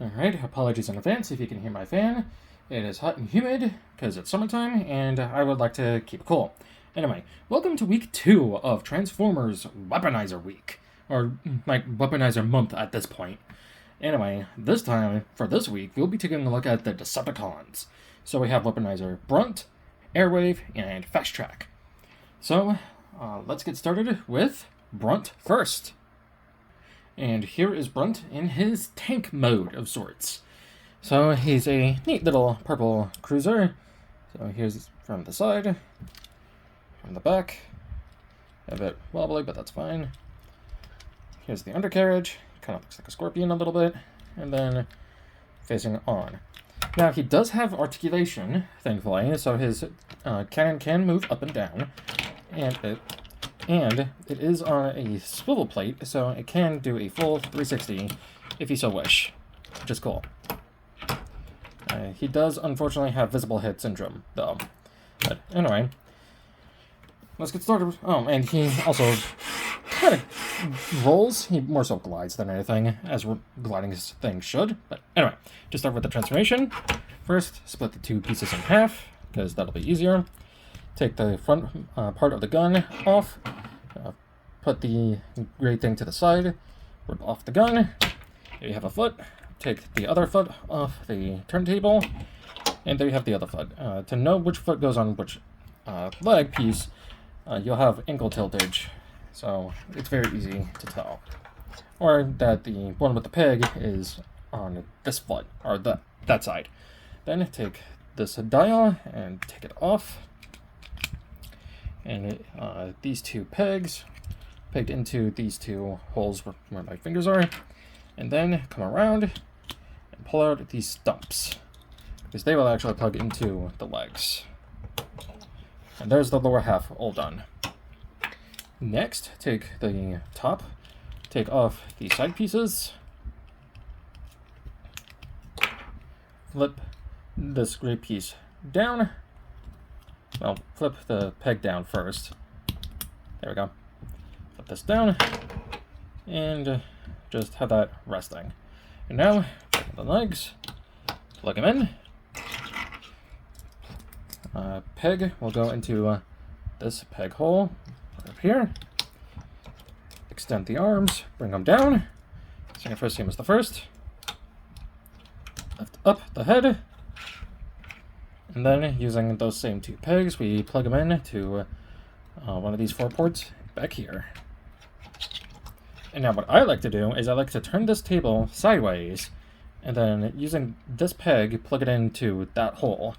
Alright, apologies in advance if you can hear my fan. It is hot and humid because it's summertime and I would like to keep it cool. Anyway, welcome to week 2 of Transformers Weaponizer Week. Or, like, Weaponizer Month at this point. Anyway, this time, for this week, we'll be taking a look at the Decepticons. So we have Weaponizer Brunt, Airwave, and Fast Track. So, let's get started with Brunt first. And here is Brunt in his tank mode of sorts. So he's a neat little purple cruiser. So here's from the side, from the back. A bit wobbly, but that's fine. Here's the undercarriage. Kind of looks like a scorpion a little bit. And then facing on. Now he does have articulation, thankfully, so his cannon can move up and down. And it is on a swivel plate, so it can do a full 360 if you so wish, which is cool. He does, unfortunately, have visible hit syndrome, though. But anyway, let's get started. Oh, and he also kind of rolls. He more so glides than anything, as gliding things should. But anyway, just start with the transformation. First, split the two pieces in half, because that'll be easier. Take the front part of the gun off, put the gray thing to the side, rip off the gun. There you have a foot. Take the other foot off the turntable, and there you have the other foot. To know which foot goes on which leg piece, you'll have ankle tiltage, so it's very easy to tell. Or that the one with the peg is on this foot, or that side. Then take this dial and take it off. And these two pegs pegged into these two holes where my fingers are, and then come around and pull out these stumps, because they will actually plug into the legs. And there's the lower half all done. Next, take the top, take off the side pieces, flip this gray piece down. Well, flip the peg down first. There we go. Flip this down, and just have that resting. And now, the legs, plug them in. Peg will go into this peg hole right up here. Extend the arms, bring them down. Second first seam is the first. Lift up the head. And then, using those same two pegs, we plug them in to one of these 4 ports back here. And now what I like to do is I like to turn this table sideways, and then using this peg, plug it into that hole.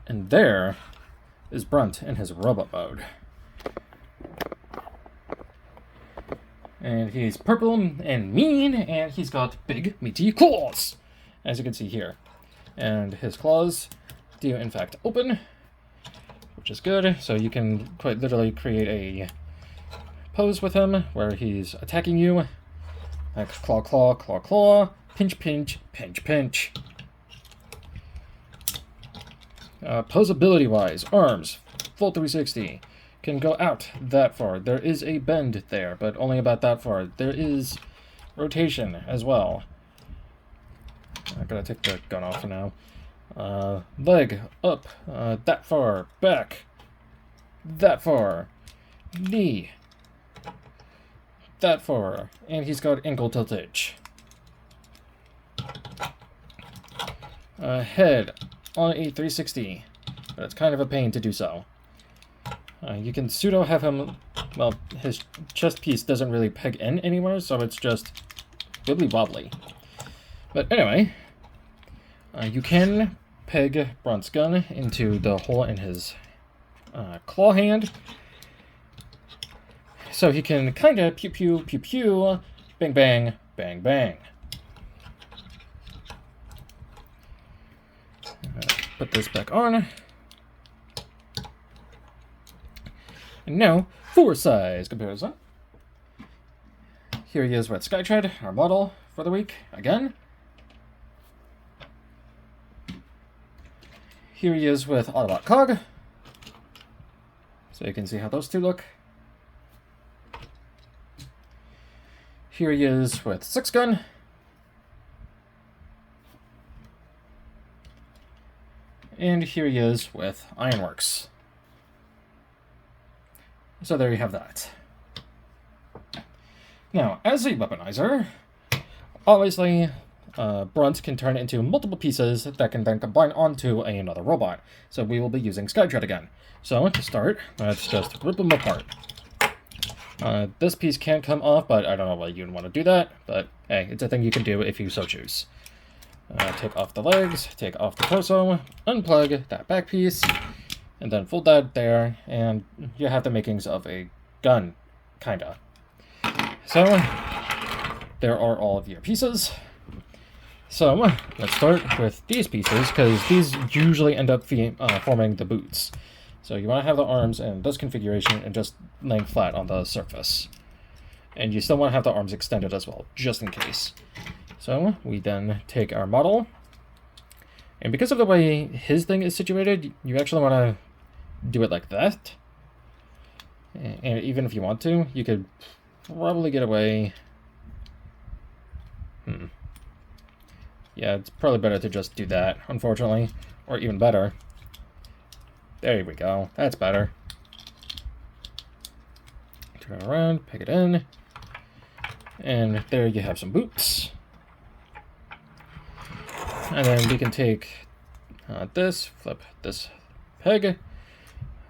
And there is Brunt in his robot mode. And he's purple and mean, and he's got big, meaty claws, as you can see here. And his claws do in fact open, which is good, so you can quite literally create a pose with him where he's attacking you, like claw, claw, claw, claw, pinch, pinch, pinch, pinch. Posability-wise, arms, full 360, can go out that far. There is a bend there, but only about that far. There is rotation as well. I gotta take the gun off for now. Leg up, that far, back, that far, knee, that far, and he's got ankle tiltage. Head on a 360, but it's kind of a pain to do so. You can pseudo have him, well, his chest piece doesn't really peg in anywhere, so it's just wibbly wobbly. But anyway, you can peg Brunt's gun into the hole in his claw hand, so he can kind of pew pew pew pew, bang bang, bang bang. Put this back on. And now, for size comparison. Here he is with Skytread, our model for the week, again. Here he is with Autobot Cog. So you can see how those two look. here he is with 6-gun. And here he is with Ironworks. So there you have that. Now, as a weaponizer, obviously, Brunt can turn into multiple pieces that can then combine onto another robot. So we will be using Skyjet again. So to start, let's just rip them apart. This piece can't come off, but I don't know why you'd want to do that. But hey, it's a thing you can do if you so choose. Take off the legs, take off the torso, unplug that back piece, and then fold that there, and you have the makings of a gun, kinda. So, there are all of your pieces. So, let's start with these pieces, because these usually end up forming the boots. So you want to have the arms in this configuration and just laying flat on the surface. And you still want to have the arms extended as well, just in case. So we then take our model, and because of the way his thing is situated, you actually want to do it like that. And even if you want to, you could probably get away. Yeah, it's probably better to just do that, unfortunately. Or even better. There we go. That's better. Turn it around, pick it in. And there you have some boots. And then we can take this, flip this peg.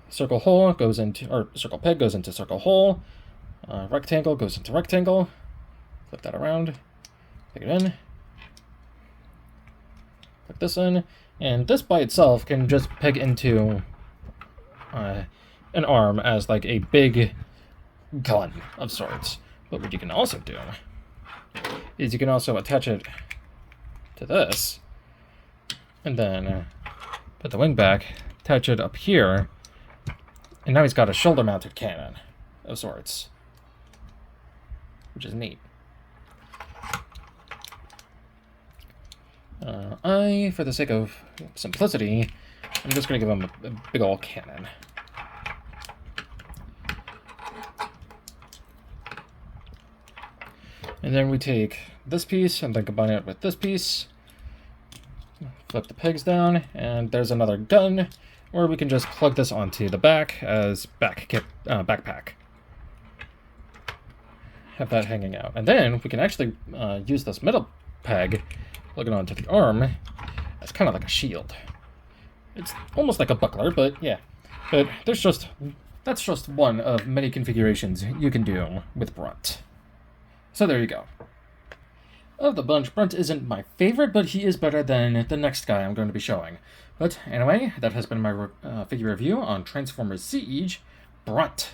Circle hole goes into, or circle peg goes into circle hole. Rectangle goes into rectangle. Flip that around. Pick it in. Put this in. And this by itself can just peg into an arm as like a big gun of sorts. But what you can also do is you can also attach it to this. And then put the wing back, attach it up here. And now he's got a shoulder-mounted cannon of sorts, which is neat. For the sake of simplicity, I'm just going to give him a big old cannon. And then we take this piece and then combine it with this piece. Flip the pegs down, and there's another gun, or we can just plug this onto the back as backpack. Have that hanging out. And then we can actually use this middle peg, plug it onto the arm, as kind of like a shield. It's almost like a buckler, but yeah. But that's just one of many configurations you can do with Brunt. So there you go. Of the bunch, Brunt isn't my favorite, but he is better than the next guy I'm going to be showing. But anyway, that has been my figure review on Transformers Siege, Brunt.